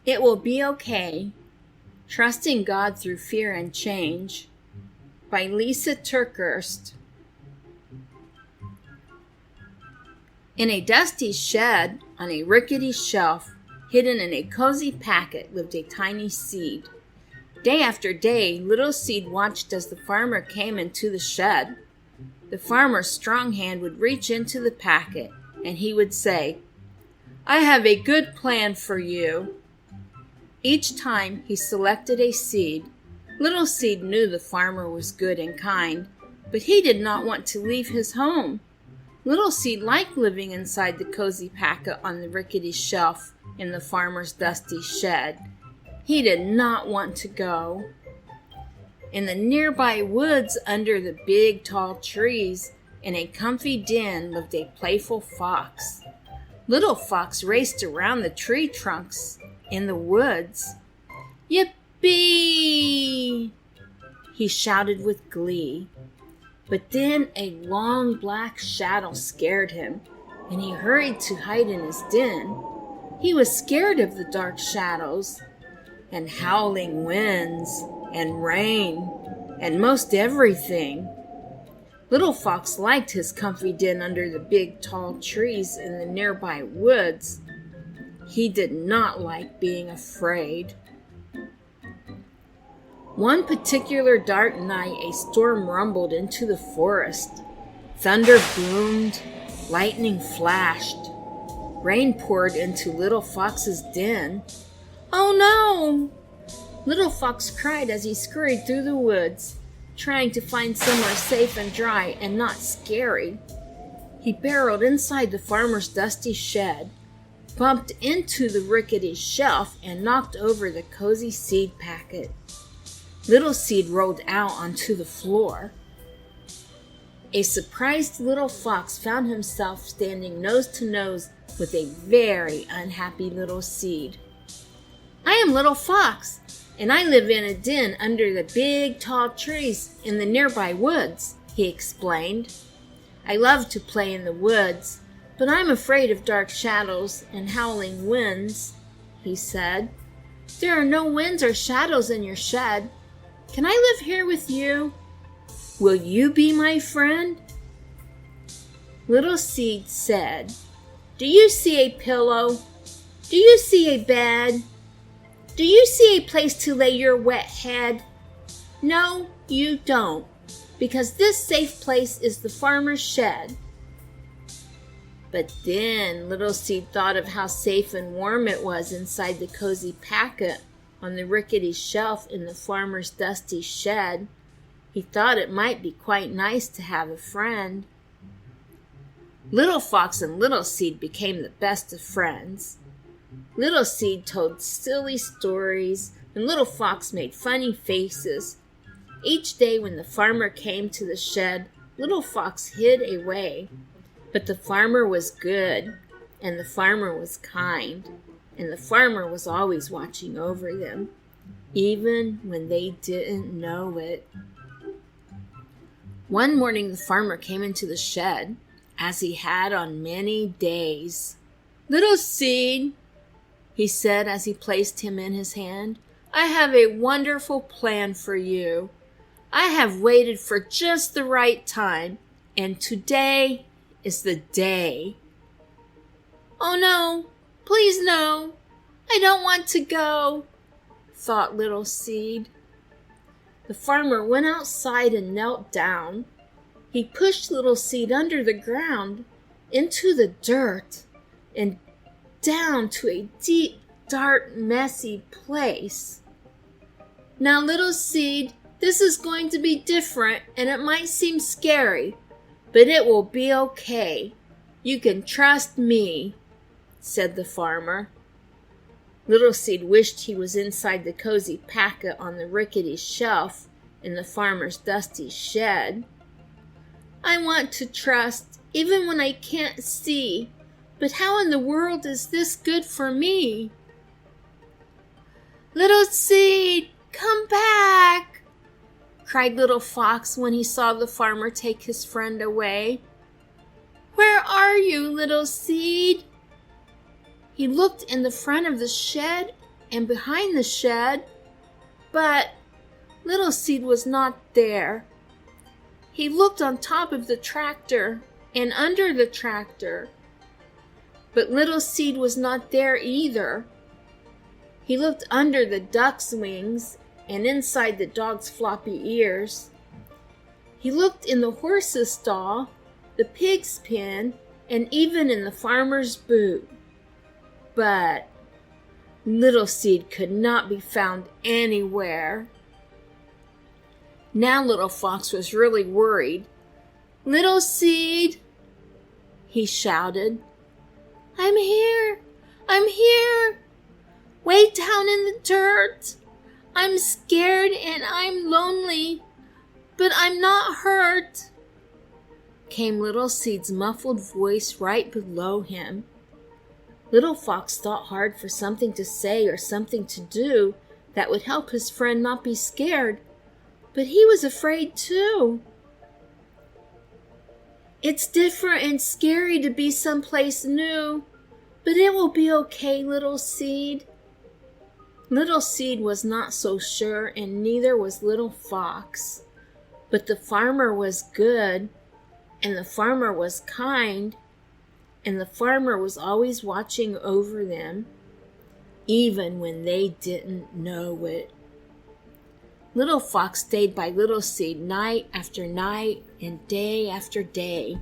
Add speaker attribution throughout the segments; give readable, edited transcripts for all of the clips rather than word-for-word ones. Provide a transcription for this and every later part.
Speaker 1: It will be okay. Trusting God through fear and change. By Lysa TerKeurst. In a dusty shed on a rickety shelf, hidden in a cozy packet, lived a tiny seed. Day after day, little seed watched as the farmer came into the shed. The farmer's strong hand would reach into the packet, and he would say, "I have a good plan for you." Each time he selected a seed, little seed knew the farmer was good and kind, but he did not want to leave his home. Little seed liked living inside the cozy packet on the rickety shelf in the farmer's dusty shed. He did not want to go. In the nearby woods under the big tall trees, in a comfy den, lived a playful fox. Little Fox raced around the tree trunks in the woods. "Yippee!" he shouted with glee. But then a long black shadow scared him, and he hurried to hide in his den. He was scared of the dark shadows, and howling winds, and rain, and most everything. Little Fox liked his comfy den under the big tall trees in the nearby woods. He did not like being afraid. One particular dark night, a storm rumbled into the forest. Thunder boomed, lightning flashed. Rain poured into Little Fox's den. "Oh no!" Little Fox cried as he scurried through the woods, trying to find somewhere safe and dry and not scary. He barreled inside the farmer's dusty shed, bumped into the rickety shelf, and knocked over the cozy seed packet. Little Seed rolled out onto the floor. A surprised Little Fox found himself standing nose to nose with a very unhappy Little Seed. "I am Little Fox, and I live in a den under the big tall trees in the nearby woods," he explained. "I love to play in the woods, but I'm afraid of dark shadows and howling winds," he said. "There are no winds or shadows in your shed. Can I live here with you? Will you be my friend?" Little Seed said, "Do you see a pillow? Do you see a bed? Do you see a place to lay your wet head? No, you don't, because this safe place is the farmer's shed." But then Little Seed thought of how safe and warm it was inside the cozy packet on the rickety shelf in the farmer's dusty shed. He thought it might be quite nice to have a friend. Little Fox and Little Seed became the best of friends. Little Seed told silly stories, and Little Fox made funny faces. Each day when the farmer came to the shed, Little Fox hid away. But the farmer was good, and the farmer was kind, and the farmer was always watching over them, even when they didn't know it. One morning the farmer came into the shed, as he had on many days. "Little Seed," he said as he placed him in his hand, "I have a wonderful plan for you. I have waited for just the right time, and today is the day." "Oh no, please no, I don't want to go," thought Little Seed. The farmer went outside and knelt down. He pushed Little Seed under the ground, into the dirt, and down to a deep, dark, messy place. "Now, Little Seed, this is going to be different, and it might seem scary, but it will be okay. You can trust me," said the farmer. Little Seed wished he was inside the cozy packet on the rickety shelf in the farmer's dusty shed. "I want to trust, even when I can't see, but how in the world is this good for me?" "Little Seed, come back!" cried Little Fox when he saw the farmer take his friend away. "Where are you, Little Seed?" He looked in the front of the shed, and behind the shed, but Little Seed was not there. He looked on top of the tractor and under the tractor, but Little Seed was not there either. He looked under the duck's wings and inside the dog's floppy ears. He looked in the horse's stall, the pig's pen, and even in the farmer's boot. But Little Seed could not be found anywhere. Now Little Fox was really worried. "Little Seed," he shouted. "I'm here! I'm here! Way down in the dirt! I'm scared and I'm lonely, but I'm not hurt," came Little Seed's muffled voice right below him. Little Fox thought hard for something to say or something to do that would help his friend not be scared, but he was afraid too. "It's different and scary to be someplace new, but it will be okay, Little Seed." Little Seed was not so sure, and neither was Little Fox. But the farmer was good, and the farmer was kind, and the farmer was always watching over them, even when they didn't know it. Little Fox stayed by Little Seed night after night and day after day.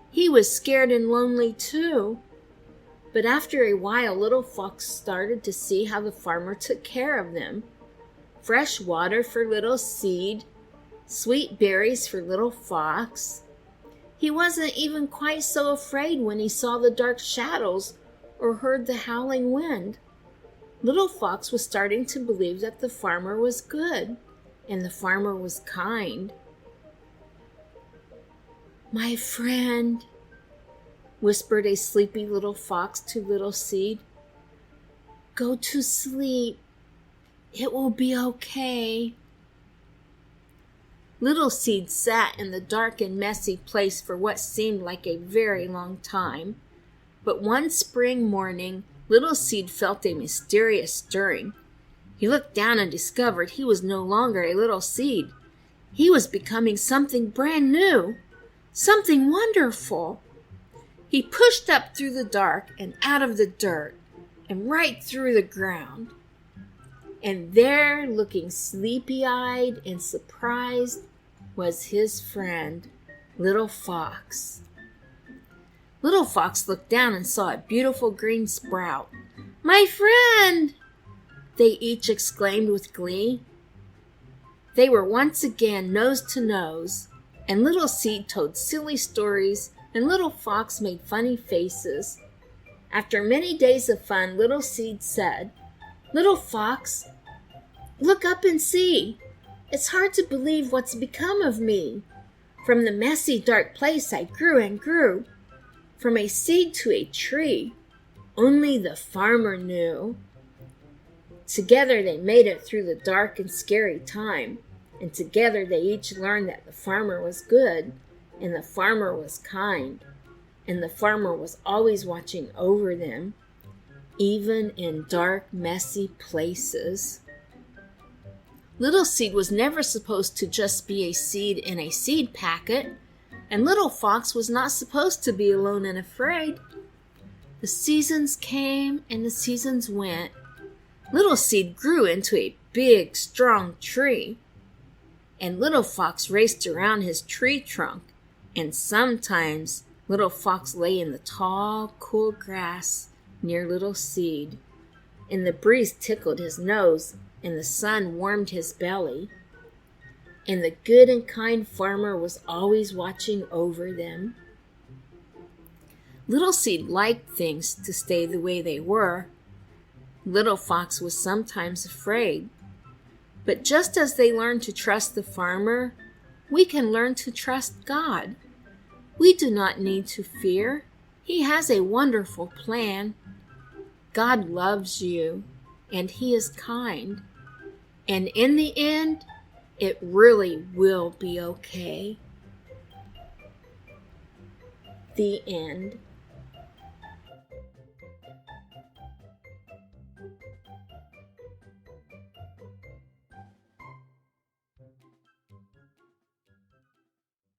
Speaker 1: He was scared and lonely too. But after a while, Little Fox started to see how the farmer took care of them. Fresh water for Little Seed, sweet berries for Little Fox. He wasn't even quite so afraid when he saw the dark shadows or heard the howling wind. Little Fox was starting to believe that the farmer was good and the farmer was kind. "My friend," whispered a sleepy Little Fox to Little Seed, "go to sleep. It will be okay." Little Seed sat in the dark and messy place for what seemed like a very long time. But one spring morning, Little Seed felt a mysterious stirring. He looked down and discovered he was no longer a little seed. He was becoming something brand new, something wonderful. He pushed up through the dark and out of the dirt and right through the ground. And there, looking sleepy-eyed and surprised, was his friend, Little Fox. Little Fox looked down and saw a beautiful green sprout. "My friend!" they each exclaimed with glee. They were once again nose to nose, and Little Seed told silly stories, and Little Fox made funny faces. After many days of fun, Little Seed said, "Little Fox, look up and see. It's hard to believe what's become of me. From the messy, dark place I grew and grew, from a seed to a tree. Only the farmer knew." Together they made it through the dark and scary time, and together they each learned that the farmer was good, and the farmer was kind, and the farmer was always watching over them, even in dark, messy places. Little Seed was never supposed to just be a seed in a seed packet, and Little Fox was not supposed to be alone and afraid. The seasons came and the seasons went. Little Seed grew into a big, strong tree, and Little Fox raced around his tree trunk, and sometimes Little Fox lay in the tall, cool grass near Little Seed, and the breeze tickled his nose, and the sun warmed his belly, and the good and kind farmer was always watching over them. Little Seed liked things to stay the way they were. Little Fox was sometimes afraid. But just as they learned to trust the farmer, we can learn to trust God. We do not need to fear. He has a wonderful plan. God loves you, and He is kind. And in the end, it really will be okay. The end.